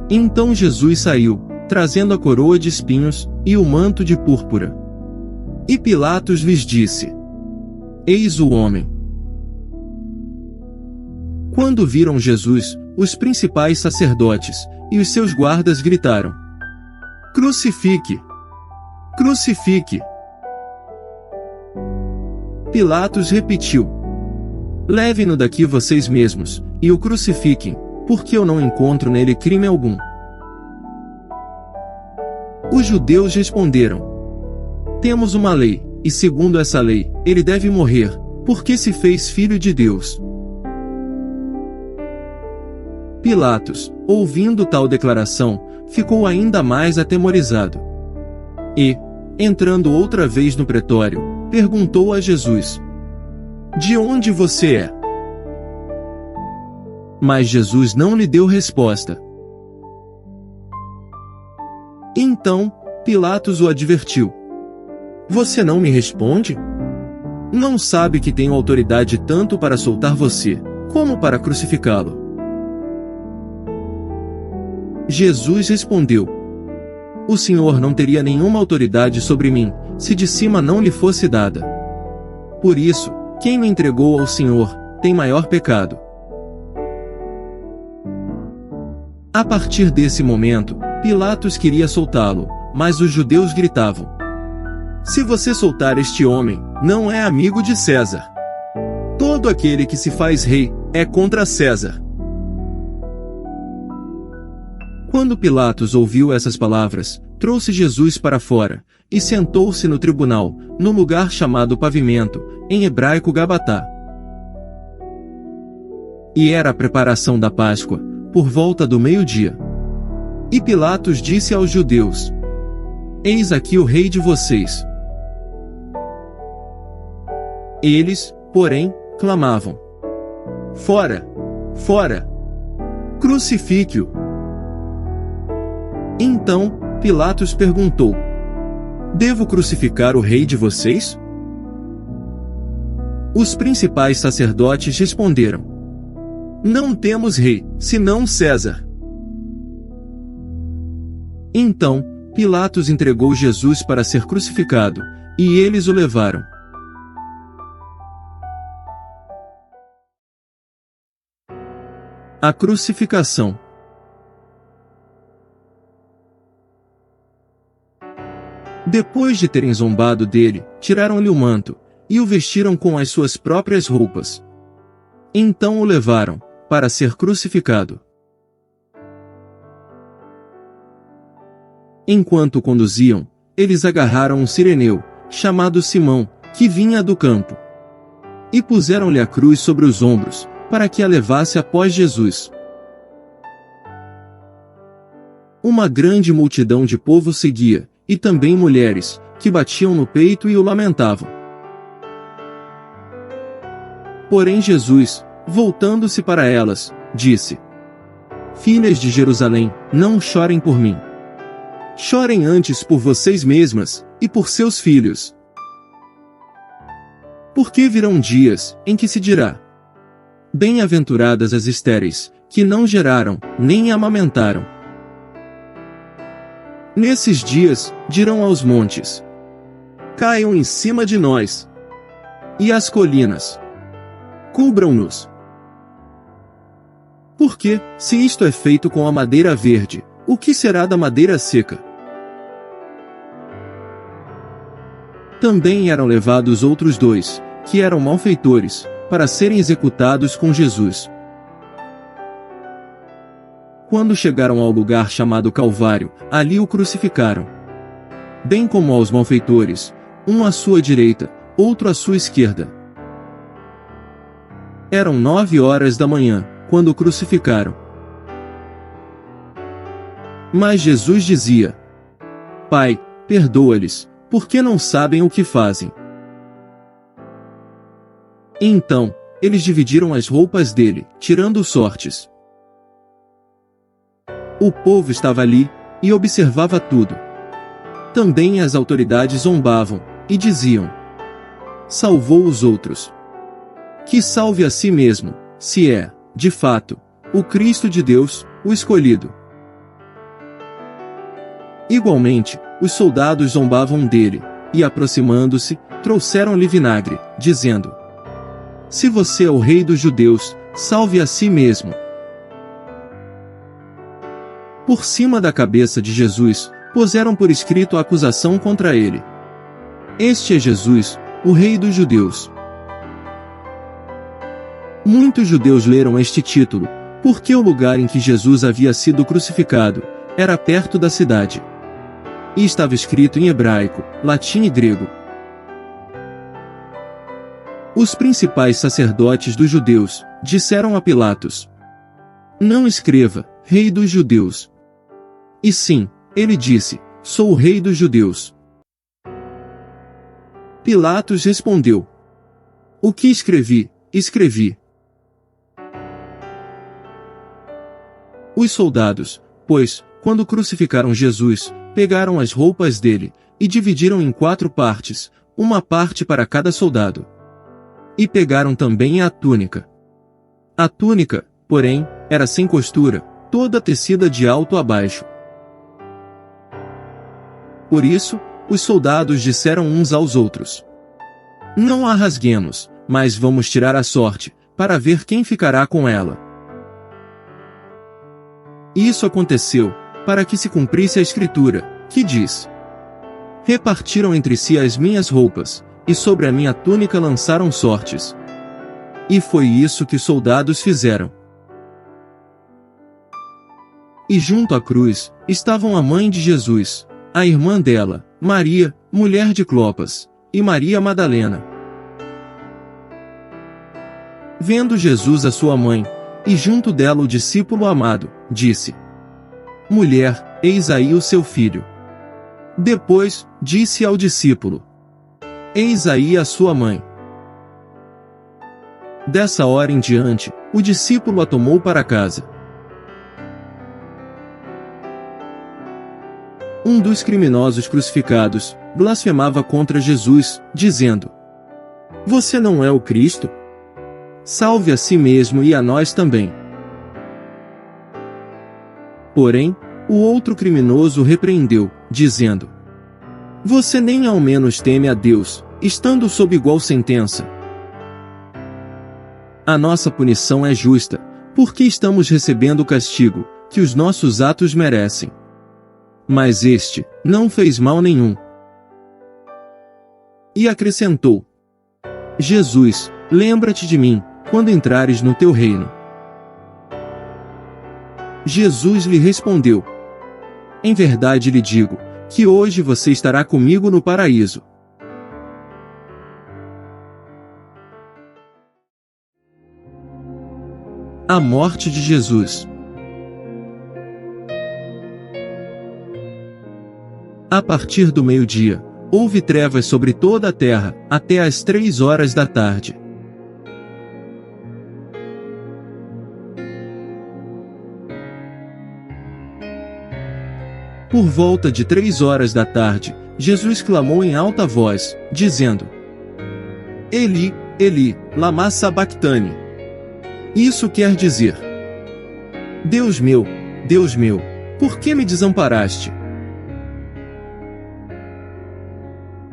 Então Jesus saiu, trazendo a coroa de espinhos, e o manto de púrpura. E Pilatos lhes disse: Eis o homem. Quando viram Jesus, os principais sacerdotes e os seus guardas gritaram: Crucifique! Crucifique! Pilatos repetiu: Levem-no daqui vocês mesmos, e o crucifiquem, porque eu não encontro nele crime algum. Os judeus responderam: Temos uma lei, e segundo essa lei, ele deve morrer, porque se fez filho de Deus. Pilatos, ouvindo tal declaração, ficou ainda mais atemorizado. E, entrando outra vez no pretório, perguntou a Jesus: De onde você é? Mas Jesus não lhe deu resposta. Então, Pilatos o advertiu: Você não me responde? Não sabe que tenho autoridade tanto para soltar você, como para crucificá-lo? Jesus respondeu: O Senhor não teria nenhuma autoridade sobre mim, se de cima não lhe fosse dada. Por isso, quem me entregou ao Senhor, tem maior pecado. A partir desse momento, Pilatos queria soltá-lo, mas os judeus gritavam: Se você soltar este homem, não é amigo de César. Todo aquele que se faz rei, é contra César. Quando Pilatos ouviu essas palavras, trouxe Jesus para fora, e sentou-se no tribunal, no lugar chamado Pavimento, em hebraico Gabatá. E era a preparação da Páscoa, por volta do meio-dia. E Pilatos disse aos judeus: Eis aqui o rei de vocês. Eles, porém, clamavam: Fora! Fora! Crucifique-o! Então, Pilatos perguntou: Devo crucificar o rei de vocês? Os principais sacerdotes responderam: Não temos rei, senão César. Então, Pilatos entregou Jesus para ser crucificado, e eles o levaram. A crucificação. Depois de terem zombado dele, tiraram-lhe o manto, e o vestiram com as suas próprias roupas. Então o levaram, para ser crucificado. Enquanto o conduziam, eles agarraram um sireneu, chamado Simão, que vinha do campo. E puseram-lhe a cruz sobre os ombros, para que a levasse após Jesus. Uma grande multidão de povo seguia, e também mulheres, que batiam no peito e o lamentavam. Porém Jesus, voltando-se para elas, disse: Filhas de Jerusalém, não chorem por mim. Chorem antes por vocês mesmas, e por seus filhos. Porque virão dias, em que se dirá: Bem-aventuradas as estéreis, que não geraram, nem amamentaram. Nesses dias, dirão aos montes: Caiam em cima de nós. E às colinas: Cubram-nos. Porque, se isto é feito com a madeira verde, o que será da madeira seca? Também eram levados outros dois, que eram malfeitores, para serem executados com Jesus. Quando chegaram ao lugar chamado Calvário, ali o crucificaram. Bem como aos malfeitores, um à sua direita, outro à sua esquerda. Eram 9 horas da manhã, quando o crucificaram. Mas Jesus dizia: Pai, perdoa-lhes, porque não sabem o que fazem. Então, eles dividiram as roupas dele, tirando sortes. O povo estava ali, e observava tudo. Também as autoridades zombavam, e diziam: Salvou os outros. Que salve a si mesmo, se é, de fato, o Cristo de Deus, o escolhido. Igualmente, os soldados zombavam dele, e aproximando-se, trouxeram-lhe vinagre, dizendo: Se você é o rei dos judeus, salve a si mesmo. Por cima da cabeça de Jesus, puseram por escrito a acusação contra ele. Este é Jesus, o rei dos judeus. Muitos judeus leram este título, porque o lugar em que Jesus havia sido crucificado era perto da cidade. E estava escrito em hebraico, latim e grego. Os principais sacerdotes dos judeus disseram a Pilatos: Não escreva, rei dos judeus. E sim, ele disse: Sou o rei dos judeus. Pilatos respondeu: O que escrevi, escrevi. Os soldados, pois, quando crucificaram Jesus, pegaram as roupas dele, e dividiram em 4 partes, uma parte para cada soldado. E pegaram também a túnica. A túnica, porém, era sem costura, toda tecida de alto a baixo. Por isso, os soldados disseram uns aos outros: Não a rasguemos, mas vamos tirar a sorte, para ver quem ficará com ela. Isso aconteceu, para que se cumprisse a Escritura, que diz: Repartiram entre si as minhas roupas, e sobre a minha túnica lançaram sortes. E foi isso que os soldados fizeram. E junto à cruz, estavam a mãe de Jesus, a irmã dela, Maria, mulher de Clopas, e Maria Madalena. Vendo Jesus a sua mãe, e junto dela o discípulo amado, disse: Mulher, eis aí o seu filho. Depois, disse ao discípulo: Eis aí a sua mãe. Dessa hora em diante, o discípulo a tomou para casa. Um dos criminosos crucificados blasfemava contra Jesus, dizendo: Você não é o Cristo? Salve a si mesmo e a nós também. Porém, o outro criminoso o repreendeu, dizendo: Você nem ao menos teme a Deus, estando sob igual sentença. A nossa punição é justa, porque estamos recebendo o castigo que os nossos atos merecem. Mas este não fez mal nenhum. E acrescentou: Jesus, lembra-te de mim, quando entrares no teu reino. Jesus lhe respondeu: Em verdade lhe digo, que hoje você estará comigo no paraíso. A morte de Jesus. A partir do meio-dia, houve trevas sobre toda a terra, até às 3 horas da tarde. Por volta de 3 horas da tarde, Jesus clamou em alta voz, dizendo: Eli, Eli, lama sabactani. Isso quer dizer: Deus meu, por que me desamparaste?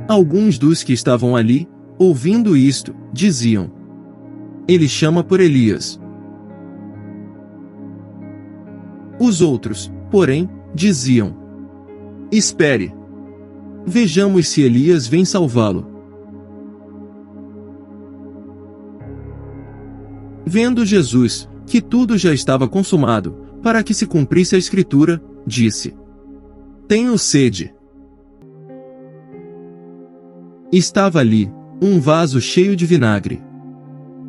Alguns dos que estavam ali, ouvindo isto, diziam: Ele chama por Elias. Os outros, porém, diziam: Espere. Vejamos se Elias vem salvá-lo. Vendo Jesus que tudo já estava consumado, para que se cumprisse a Escritura, disse: Tenho sede. Estava ali um vaso cheio de vinagre.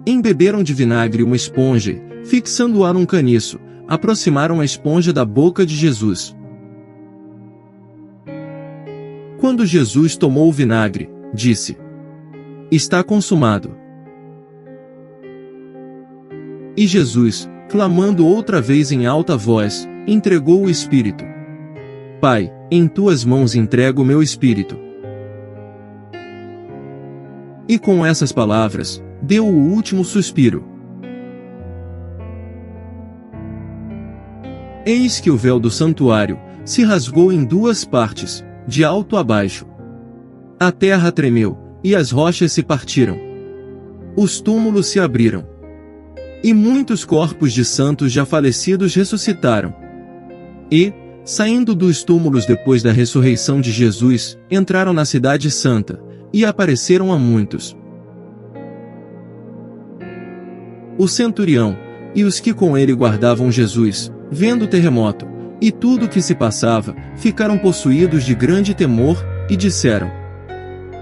Embeberam de vinagre uma esponja e, fixando-a num caniço, aproximaram a esponja da boca de Jesus. Quando Jesus tomou o vinagre, disse: Está consumado. E Jesus, clamando outra vez em alta voz, entregou o Espírito. Pai, em tuas mãos entrego o meu espírito. E com essas palavras, deu o último suspiro. Eis que o véu do santuário se rasgou em 2 partes, de alto a baixo. A terra tremeu, e as rochas se partiram. Os túmulos se abriram. E muitos corpos de santos já falecidos ressuscitaram. E, saindo dos túmulos depois da ressurreição de Jesus, entraram na cidade santa, e apareceram a muitos. O centurião, e os que com ele guardavam Jesus, vendo o terremoto, e tudo o que se passava, ficaram possuídos de grande temor, e disseram: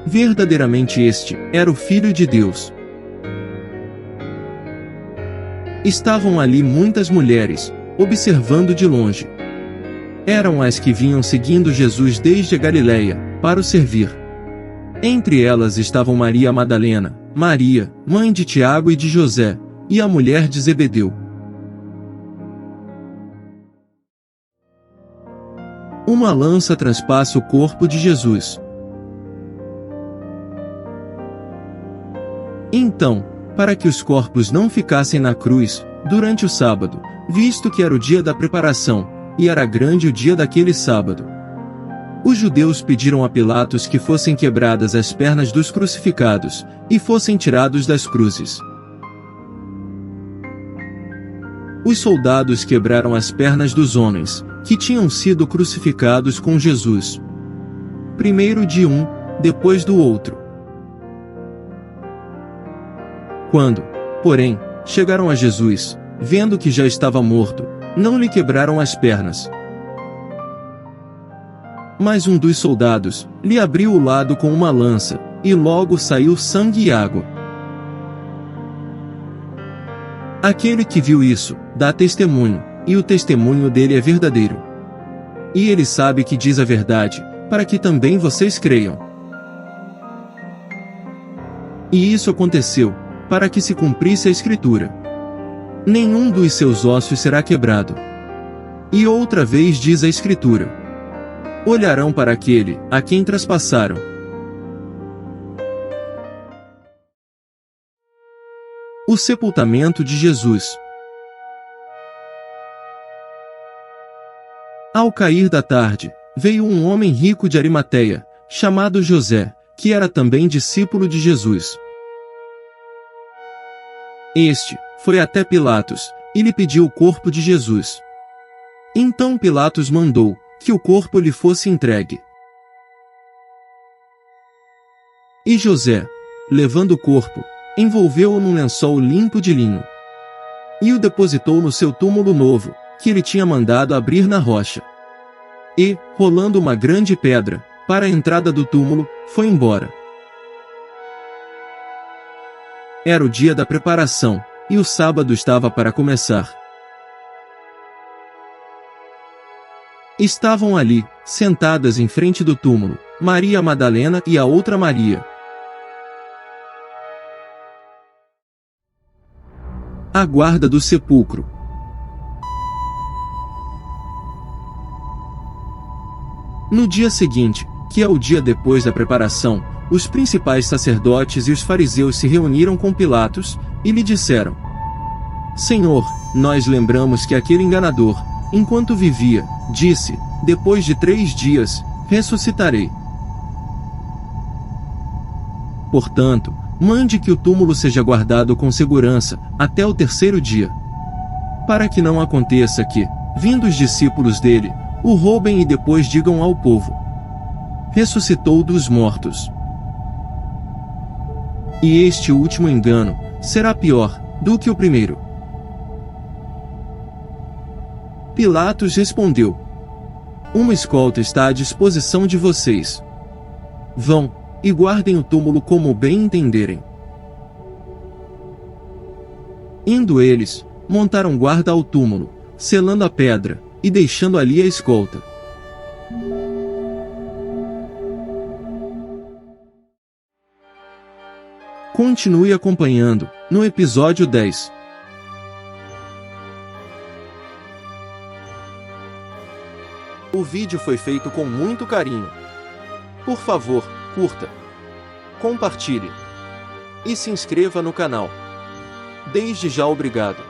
verdadeiramente este era o Filho de Deus. Estavam ali muitas mulheres, observando de longe. Eram as que vinham seguindo Jesus desde a Galileia, para o servir. Entre elas estavam Maria Madalena, Maria, mãe de Tiago e de José, e a mulher de Zebedeu. Uma lança transpassa o corpo de Jesus. Então, para que os corpos não ficassem na cruz, durante o sábado, visto que era o dia da preparação, e era grande o dia daquele sábado, os judeus pediram a Pilatos que fossem quebradas as pernas dos crucificados, e fossem tirados das cruzes. Os soldados quebraram as pernas dos homens, que tinham sido crucificados com Jesus. Primeiro de um, depois do outro. Quando, porém, chegaram a Jesus, vendo que já estava morto, não lhe quebraram as pernas. Mas um dos soldados lhe abriu o lado com uma lança, e logo saiu sangue e água. Aquele que viu isso, dá testemunho, e o testemunho dele é verdadeiro. E ele sabe que diz a verdade, para que também vocês creiam. E isso aconteceu, para que se cumprisse a Escritura: nenhum dos seus ossos será quebrado. E outra vez diz a Escritura: olharão para aquele a quem traspassaram. O sepultamento de Jesus. Ao cair da tarde, veio um homem rico de Arimateia, chamado José, que era também discípulo de Jesus. Este foi até Pilatos, e lhe pediu o corpo de Jesus. Então Pilatos mandou que o corpo lhe fosse entregue. E José, levando o corpo, envolveu-o num lençol limpo de linho. E o depositou no seu túmulo novo, que ele tinha mandado abrir na rocha. E, rolando uma grande pedra, para a entrada do túmulo, foi embora. Era o dia da preparação, e o sábado estava para começar. Estavam ali, sentadas em frente do túmulo, Maria Madalena e a outra Maria. A guarda do sepulcro. No dia seguinte, que é o dia depois da preparação, os principais sacerdotes e os fariseus se reuniram com Pilatos, e lhe disseram: Senhor, nós lembramos que aquele enganador, enquanto vivia, disse: depois de 3 dias, ressuscitarei. Portanto, mande que o túmulo seja guardado com segurança, até o 3º dia. Para que não aconteça que, vindo os discípulos dele, o roubem e depois digam ao povo: ressuscitou dos mortos. E este último engano será pior do que o primeiro. Pilatos respondeu: uma escolta está à disposição de vocês. Vão, e guardem o túmulo como bem entenderem. Indo eles, montaram guarda ao túmulo, selando a pedra, e deixando ali a escolta. Continue acompanhando, no episódio 10. O vídeo foi feito com muito carinho. Por favor, curta, compartilhe e se inscreva no canal. Desde já obrigado.